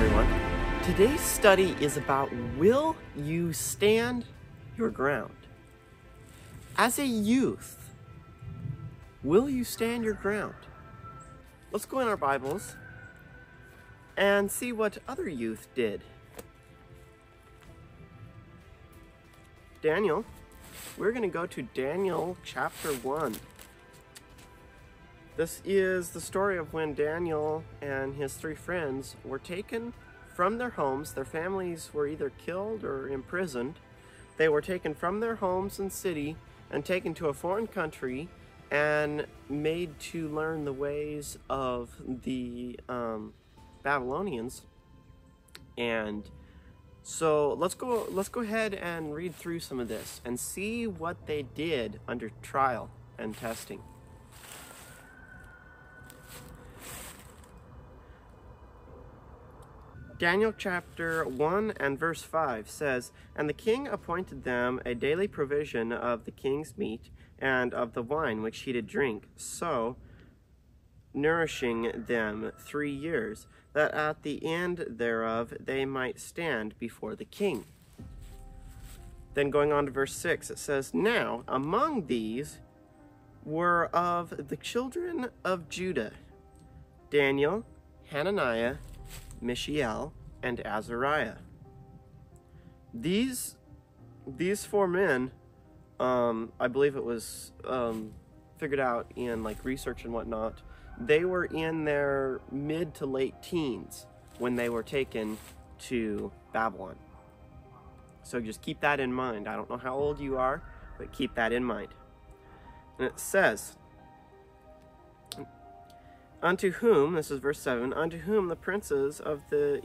everyone. Today's study is about will you stand your ground? As a youth, will you stand your ground? Let's go in our Bibles and see what other youth did. Daniel, we're going to go to Daniel chapter 1. This is the story of when Daniel and his 3 friends were taken from their homes. Their families were either killed or imprisoned. They were taken from their homes and city and taken to a foreign country and made to learn the ways of the Babylonians. And so let's go ahead and read through some of this and see what they did under trial and testing. Daniel chapter 1 and verse 5 says, "And the king appointed them a daily provision of the king's meat and of the wine which he did drink, so nourishing them 3 years, that at the end thereof they might stand before the king." Then going on to verse 6, it says, "Now among these were of the children of Judah, Daniel, Hananiah, Mishael, and Azariah." These 4 men, I believe it was figured out in like research and whatnot, they were in their mid to late teens when they were taken to Babylon. So just keep that in mind. I don't know how old you are, but keep that in mind. And it says, "Unto whom," this is verse 7, "unto whom the princes of the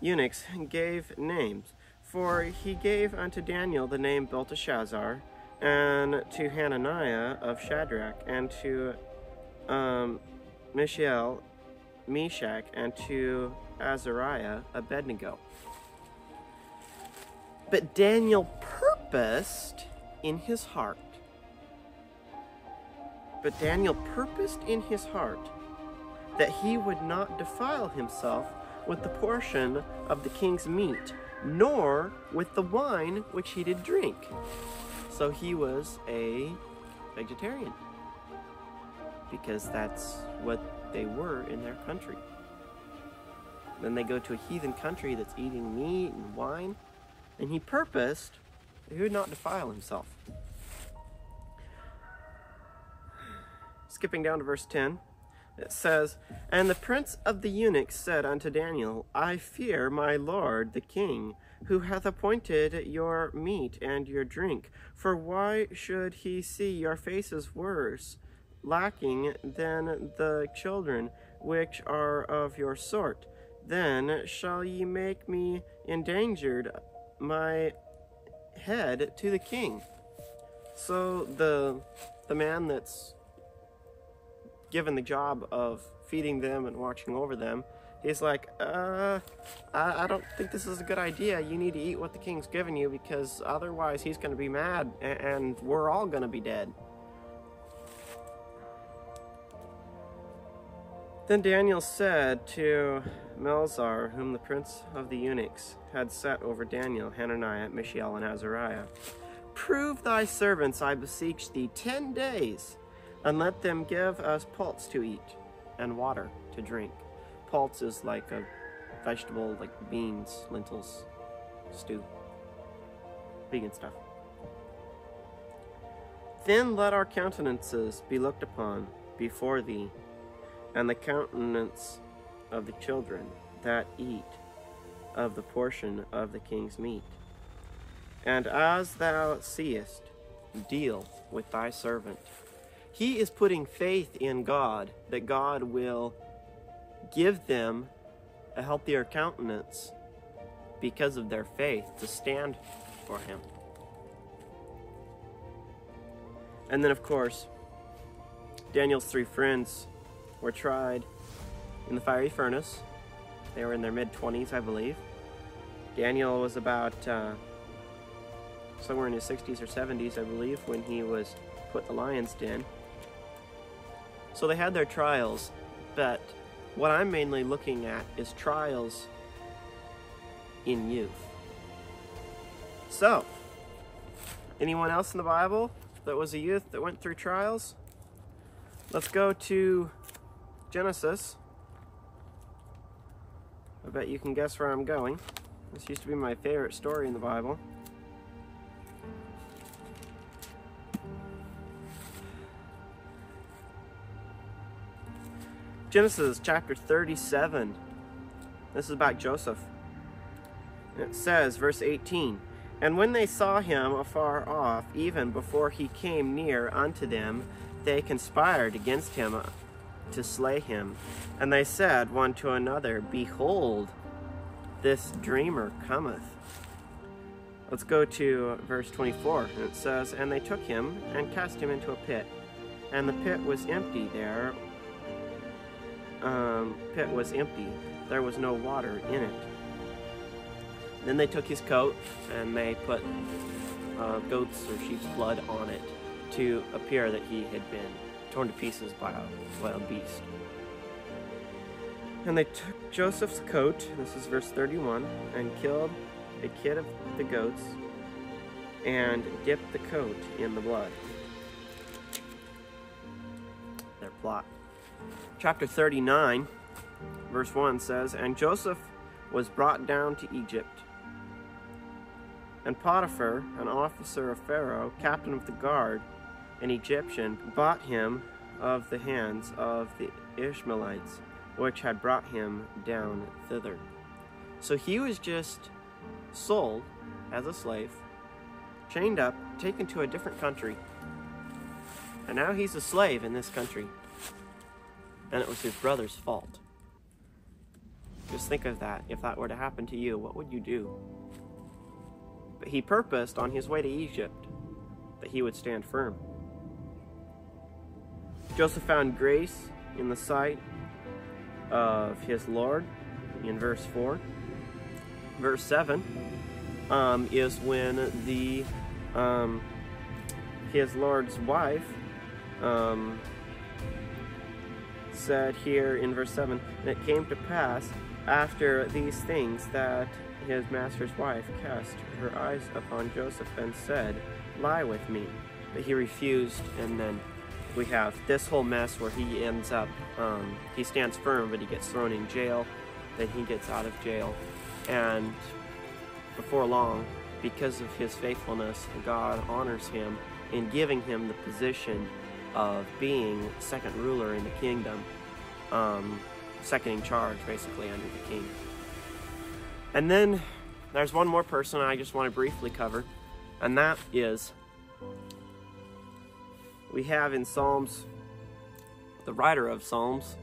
eunuchs gave names. For he gave unto Daniel the name Belteshazzar, and to Hananiah of Shadrach, and to Mishael, Meshach, and to Azariah, Abednego. But Daniel purposed in his heart." But Daniel purposed in his heart that he would not defile himself with the portion of the king's meat, nor with the wine which he did drink. So he was a vegetarian, because that's what they were in their country. Then they go to a heathen country that's eating meat and wine, and he purposed that he would not defile himself. Skipping down to verse 10, it says, "And the prince of the eunuchs said unto Daniel, I fear my lord the king, who hath appointed your meat and your drink. For why should he see your faces worse, lacking than the children which are of your sort? Then shall ye make me endangered my head to the king." So the man that's given the job of feeding them and watching over them, he's like, I don't think this is a good idea. You need to eat what the king's given you, because otherwise he's going to be mad and we're all going to be dead. Then Daniel said to Melzar, whom the prince of the eunuchs had set over Daniel, Hananiah, Mishael, and Azariah, "Prove thy servants, I beseech thee, 10 days, and let them give us pulse to eat and water to drink." Pulse is like a vegetable, like beans, lentils, stew, vegan stuff. "Then let our countenances be looked upon before thee, and the countenance of the children that eat of the portion of the king's meat. And as thou seest, deal with thy servant." He is putting faith in God, that God will give them a healthier countenance because of their faith to stand for him. And then, of course, Daniel's 3 friends were tried in the fiery furnace. They were in their mid-20s, I believe. Daniel was about somewhere in his 60s or 70s, I believe, when he was put in the lion's den. So they had their trials, but what I'm mainly looking at is trials in youth. So, anyone else in the Bible that was a youth that went through trials? Let's go to Genesis. I bet you can guess where I'm going. This used to be my favorite story in the Bible. Genesis chapter 37. This is about Joseph. It says, verse 18, "And when they saw him afar off, even before he came near unto them, they conspired against him to slay him. And they said one to another, Behold, this dreamer cometh." Let's go to verse 24. It says, "And they took him and cast him into a pit. And the pit was empty there. There was no water in it. Then they took his coat and they put goats or sheep's blood on it to appear that he had been torn to pieces by a wild beast. And they took Joseph's coat," this is verse 31, "and killed a kid of the goats and dipped the coat in the blood." Their plot. Chapter 39, verse 1 says, "And Joseph was brought down to Egypt. And Potiphar, an officer of Pharaoh, captain of the guard, an Egyptian, bought him of the hands of the Ishmaelites, which had brought him down thither." So he was just sold as a slave, chained up, taken to a different country. And now he's a slave in this country. And it was his brother's fault. Just think of that. If that were to happen to you, what would you do? But he purposed on his way to Egypt that he would stand firm. Joseph found grace in the sight of his Lord in verse 4. Verse 7 is when his Lord's wife said here in verse 7, "And it came to pass after these things that his master's wife cast her eyes upon Joseph and said, Lie with me." But he refused, and then we have this whole mess where he ends up, he stands firm, but he gets thrown in jail. Then he gets out of jail. And before long, because of his faithfulness, God honors him in giving him the position of being second ruler in the kingdom, second in charge, basically, under the king. And then there's one more person I just want to briefly cover, and that is, we have in Psalms, the writer of Psalms,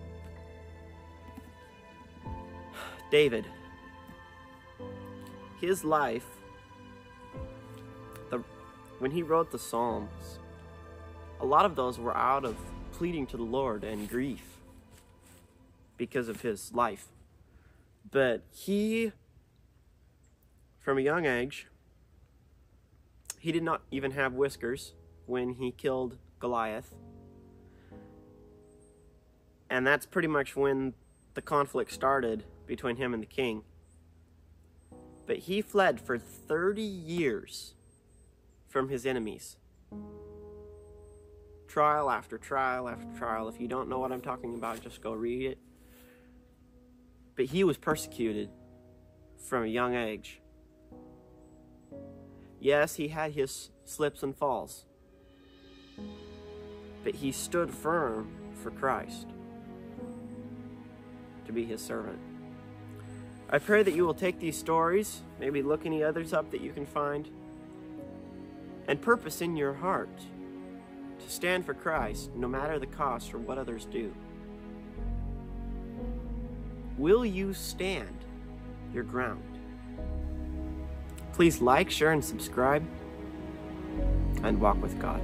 David. His life, when he wrote the Psalms, a lot of those were out of pleading to the Lord and grief because of his life. But he, from a young age, he did not even have whiskers when he killed Goliath. And that's pretty much when the conflict started between him and the king. But he fled for 30 years from his enemies. Trial after trial after trial. If you don't know what I'm talking about, just go read it. But he was persecuted from a young age. Yes, he had his slips and falls, but he stood firm for Christ to be his servant. I pray that you will take these stories, maybe look any others up that you can find, and purpose in your heart to stand for Christ no matter the cost or what others do. Will you stand your ground? Please like, share, and subscribe, and walk with God.